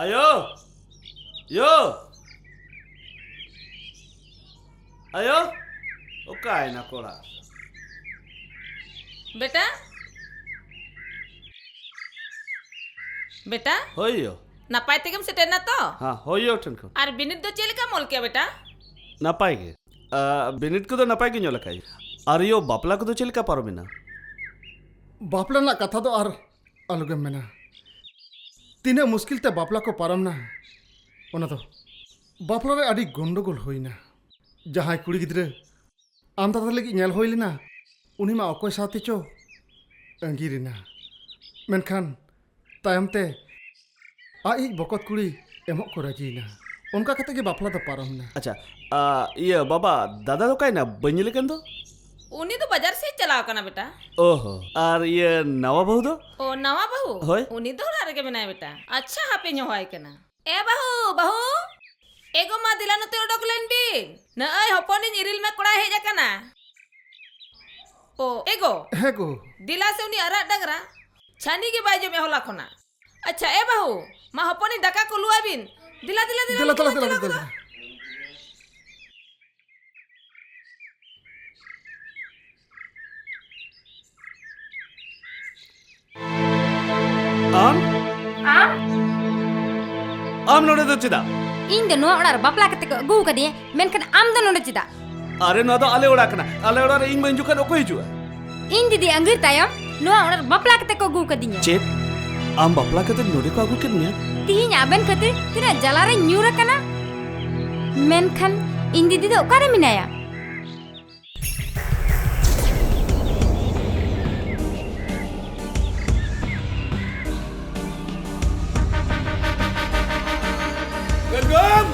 Ayo, yo, ayo, okay na kora. बेटा बेटा Hoyo. नपाय तेगम सेटेर ना तो हाँ होयो ठनको. और बिनित दो चेल का मोल क्या बेटा Napai ge. Binit ko do napai ge nyola kai. Ar yo bapla ko do chel ka paro bina. बापला ना कथा तो आर अलगे मेना तीने मुश्किल ते बापला को पारम ना ओना तो बापला रे आदि गंडगोल होइना जहां कुड़ी गिद्रे आमदा लगी नेल होइलिना उनी मा अकोय साथे चो अंगिरिना मेनखान तायमते आई बकत कुड़ी एमो को राजीना उनका कते के बापला तो पारम ना अच्छा ये बाबा दादा तो काय ना बनिले कन दो उन्हीं तो बाजार से चलाओ करना बेटा ओहो और ये नवा बहू दो ओ नवा बहू होय उन्हीं तो लारे के बनाए बेटा अच्छा हापे न्यो होय केना ए बहू बहू एगो मा दिलानो ते ओडकलेन बिन न आय हपनी इरिल में कोड़ा हे जाकना ओ एगो हेगो दिला से उनी अरा डगरा छानी के बाजो में होला खना अच्छा ए बहू मा हपनी डका को लुआ बिन दिला दिला दिला दिला दिला दिला आम नोड़े दो चिदा इन द नोआ ओड़ा बापला कते को अगु कदिए मेनखन आम द नोड़े चिदा अरे ना तो आले ओड़ा कना आले ओड़ा रे इन मंजू कन ओको हिजुआ इन दीदी अंगीर तायम नोआ ओड़ा बापला कते को अगु कदिए चेत आम बापला कते नोड़े को आगु केन मिया तीन आबेन कते तिना जलारे न्यूर कना मेनखन इन दीदी द ओकारे मिनाया गंगम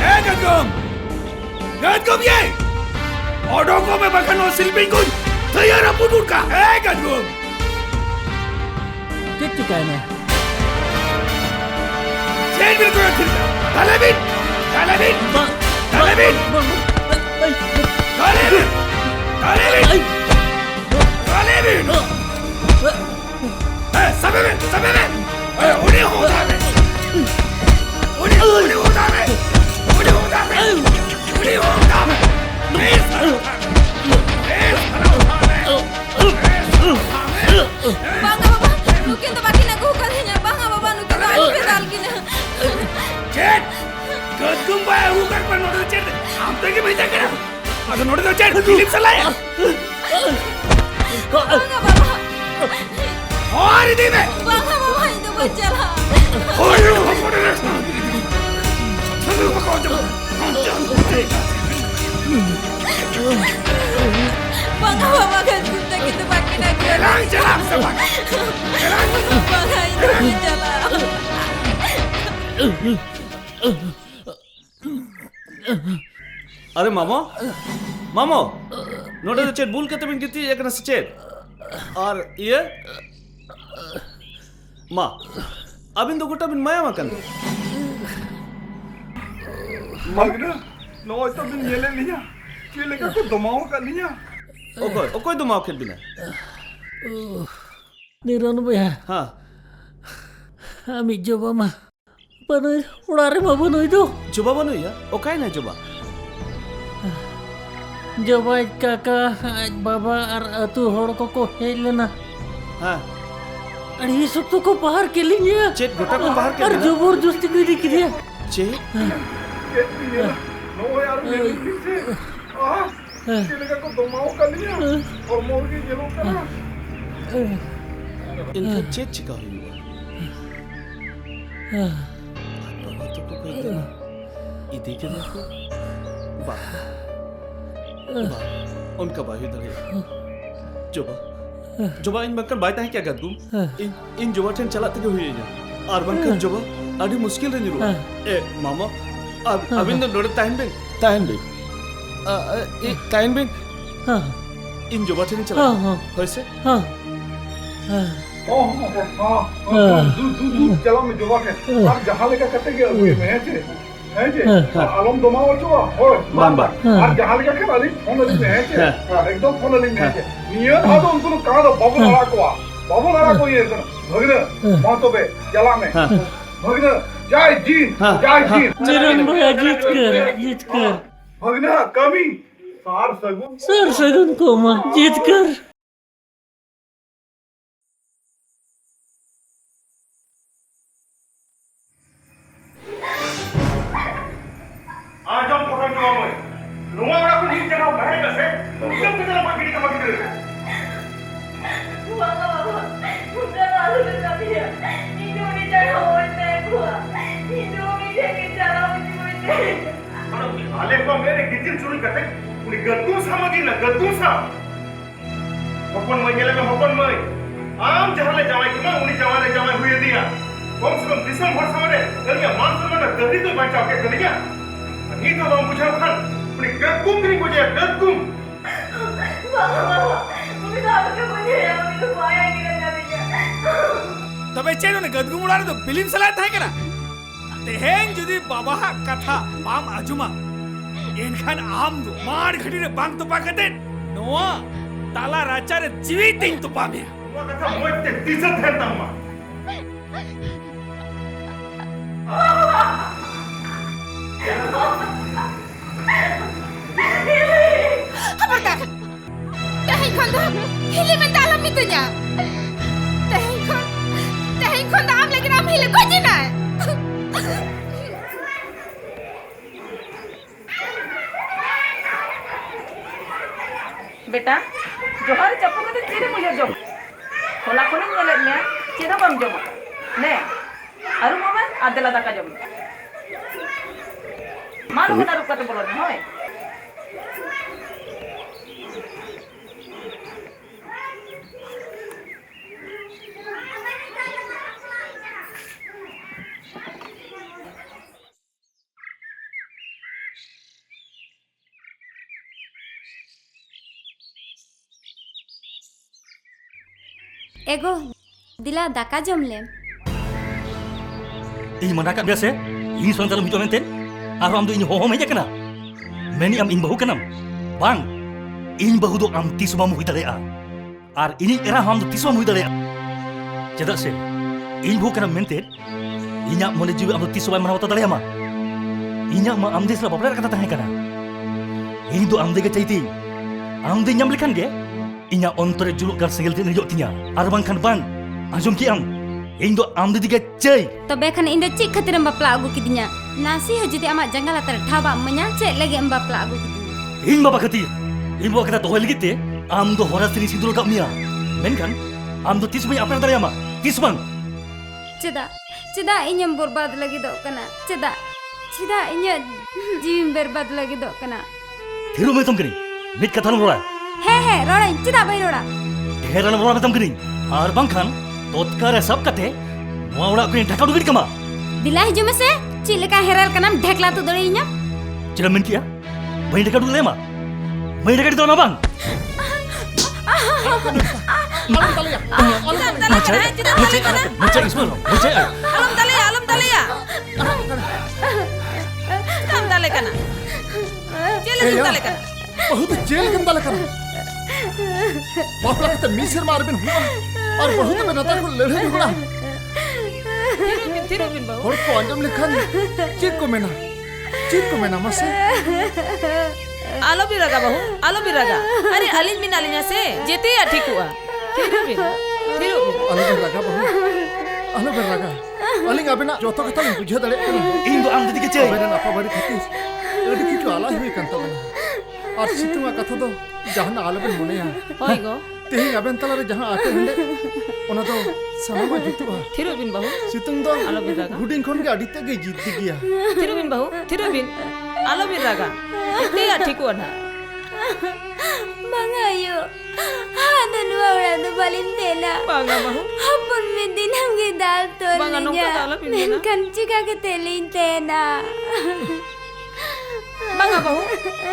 ए गंगम गंगम ये ऑडो को मैं बखनो सिल्पिंग को तैयार अपुन उड़का ए गंगम कित कहना चेन बिल को रखिल तालेबिन तालेबिन तालेबिन तालेबिन तालेबिन तालेबिन ए सबे में ए उन्हें होता है उन्हें होता है बांगा बाबा नुकिन तो बाकी ना को कहिnya बांगा बाबा नुकिन तो आइस पे डाल किना चेट गदगुम बाय हुकर पर नोट चेट हम तो के भेजा करा अगर नोट तो चेट फिलिप चलाया बांगा बाबा और दी में बांगा बाबा इधर बच्चा और हम को रे चलो पकाओ जो हम बांगा बाबा का जिंदा कित बाकी ना चला सब बांगा इधर चला अरे मामो मामो नोट तो चेट भूल के तुम कितनी एक न चेट और ये माँ अब इन दो गुट्टा बिन माया मकन magna no ito bin yele liya chile ka ko domao ka liya ओको दिमाग खेल बिना निरन भैया हाँ आमी जबा मा पने उड़ारे मा बनोय दो जुबा बनो या ओकाय ना जुबा जबा काका आज बाबा और अतु होड़ को हेलना हाँ अरे सब तो को बाहर के लिए चेट गोटा को बाहर और के जबरदस्ती कोई दिख रही है चेट no yaar mere se chile ka ko domao ka liya और मोर के जेलो करा इनका चेट चिका हुई बाबा तो को कोई इधर के देखो वाह उनका बाहर दरे जोबा इन बंकर बाइता है क्या गदगुम इन जोबा ठन चलाते के हुई है और बंकर जोबा आदि मुश्किल रे निरो ए मामा अब इन नोड़े ताइन बे ए ताइन बे इन जोबा ठन चला होइसे चलो मैं जोबा के आप जहां लेकर कते के मैं है जे आलम domao चुआ हो बाबा आप जहां लेकर के वाली फोन वाली में है एकदम फोन वाली में है नियर आ तो उनको कहां तो बबल वाला को बाबू लगा को ये भगना मां तो बे चला में भगना जय जीत जय जीत चिरण भैया जीत कर भगना कमी सार सगुन सर सगुन कोमा जीत कर आज हम पकड़ लो मैं रुआ वाला को नहीं चला बाहर का से तुम क्यों कितना पकड़ी का पकड़ उधर वालों ने कभी इन्होंने चढ़ा होते हुआ इन्होंने देखे चढ़ा होते आले को मेरे गिजिल चुरी करते उन्हें गद्दू सामग्री ना गद्दू सा हपन मैं गेले में हपन मैं आम जहां ले जावे कि मैं उन्हें जवाने हुए दिया कम से कम दिसम भर सामने करिया मान सम्मान गद्दी तो बचा के करिया नहीं तो हम बुझा खान उन्हें गद्दू नहीं बुझे गद्दू बाबा मुझे तो आपके मुझे मुझे तो पाया ही नहीं दिया तबे चेनो ने गदगुम उड़ाने तो बिलिम सलात है कना तेहेन जुदी बाबा कथा पाम आजुमा इनखान आम दो मार घड़ी रे बांग तो पाकते नोआ ताला राजा रे जीवित दिन तो पामे वो कथा मोइते तीसत है तम्मा खबरदार तही खंदा हिले में ताला मितnya तही खंदा आम लेकिन आम हिले को जी ना बेटा जोहर चप्पू के चीरे मुझे जो होला कोने नेले ने चीरा बम जो ने अरु मामा आदला दाका जो मारो बना रुक कते बोलो होय एगो दिला दाका जम ले ᱤᱧ ᱢᱟᱱᱟ ᱠᱟᱜ ᱢᱮᱭᱟ ᱥᱮ ᱤᱧ ᱥᱚᱝ ᱛᱟᱞᱚᱢ ᱦᱤᱡᱩᱜ ᱢᱮᱱᱛᱮ ᱟᱨᱦᱚᱸ ᱟᱢ ᱫᱚ ᱤᱧ ᱦᱚᱦᱚᱢ ᱦᱮᱡ ᱟᱠᱟᱱᱟ ᱢᱮᱱᱮ ᱟᱢ ᱤᱧ ᱵᱟᱹᱦᱩ ᱠᱟᱱᱟᱢ ᱵᱟᱝ ᱤᱧ ᱵᱟᱹᱦᱩ ᱫᱚ ᱟᱢ ᱛᱤᱥ ᱵᱟᱢ ᱦᱩᱭ ᱫᱟᱲᱮᱭᱟᱜᱼᱟ ᱟᱨ ᱤᱧᱤᱡ ᱮᱨᱟ ᱦᱚᱸ ᱟᱢ ᱫᱚ ᱛᱤᱥ ᱵᱟᱢ ᱦᱩᱭ ᱫᱟᱲᱮᱭᱟᱜᱼᱟ ᱪᱮᱫᱟᱜ ᱥᱮ ᱤᱧ ᱵᱟᱹᱦᱩ ᱠᱟᱱᱟᱢ ᱢᱮᱱᱛᱮ ᱤᱧᱟᱹᱜ ᱢᱚᱱᱮ ᱡᱤᱣᱤ ᱟᱢ ᱫᱚ ᱛᱤᱥ ᱵᱟᱭ ᱢᱟᱱᱟᱣ ᱵᱟᱛᱟᱣ ᱫᱟᱲᱮᱭᱟᱢᱟ ᱤᱧᱟᱹᱜ ᱢᱟ ᱟᱢ ᱫᱮ ᱥᱟᱞᱟᱜ ᱵᱟᱯᱞᱟ ᱨᱮᱭᱟᱜ ᱠᱟᱛᱷᱟ ᱛᱟᱦᱮᱸ ᱠᱟᱱᱟ ᱤᱧ ᱫᱚ ᱟᱢ ᱫᱮᱜᱮ ᱪᱟᱹᱭᱛᱤᱧ ᱟᱢ ᱫᱚᱧ ᱧᱟᱢ ᱞᱮᱠᱷᱟᱱ ᱜᱮ ᱤᱧᱟᱹᱜ ᱚᱱᱛᱚᱨᱮ ᱡᱩᱞᱩᱜ ᱜᱟᱱ ᱥᱮᱸᱜᱮᱞ ᱛᱤᱧ ᱦᱤᱡᱩᱜ ᱛᱤᱧᱟ ᱟᱨ ᱵᱟᱝᱠᱷᱟᱱ ᱵᱟᱝ आजम की इन दो आम दीदी के चई तबे खान इन चे खतरम बापला आगु किदिया नासी हो जुदी आमा जंगल अतर ठाबा मन्या चे लगे एम बापला आगु किदिया इन बाबा खातिर इन बाबा कथा दोहल गिते आम दो होरा सिनी सिंदूर का मिया मेनखान आम दो तीस में अपना दरिया मा तीस बंग चेदा इnyam बर्बाद लगी दो कना चेदा इnya जीवन बर्बाद लगी दो कना थिरु में तुम करी मिट कथा नु रोड़ा हे रोड़ा चेदा बाई रोड़ा ढेरा नु रोड़ा में तुम करी और बंखान तोतकार सब कते नोआ उड़ा को ढाका दुगिर कमा दिला हिजु में से चिलका हेराल कनाम ढेकला तो दड़ी इnya चिरा मिन किया भाई ढाका दुले मा भाई ढाका दो ना बंग मुझे इसमें मुझे alum tali ya kam tali kana jele tali kana बहुत जेल के अंदर लेकर बापला के मीसर मार बिन हुआ और बहुत में नता को लड़े भी हुआ thiru bin bau और को अंजम लिखन चिक को मेना मसे alo biraga bahu alo biraga अरे alin min alinya se jete ya thikua thiru bin अलग रागा अलिंग अबेना जोतो कथा बुझे दड़े इन दो आम दीदी के चई अबेना नापा बारी खातिर अडी किछु आला हुई कंता बना और सितुआ कथा दो जहां आलबन मनेया होय गो तेही अबेन तला रे जहां आके हंडे ओना तो सनामा जितुआ thiru bin bahu सितुंग दो alo biraga हुडिंग खन के अडी तक जीत दिया thiru bin bahu thiru bin alo biraga jete ya thikua na Mangayo, ada dua orang tu balin tela. banga bahu Apun medin hamge dal to Banga nongka dalam ini na. kan juga ke telin tena. banga bahu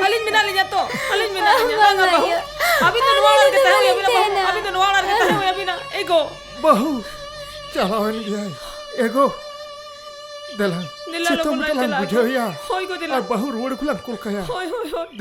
alin min alinya to alin min alinya banga bahu abi to nualar ke tahu ya bina abi to nualar ke tahu ya bina ego बहु चलावन गया एगो दला Dila सितुंग lo तला chela बुझे या hoy go dila और बहु road खुला कुल कया hoy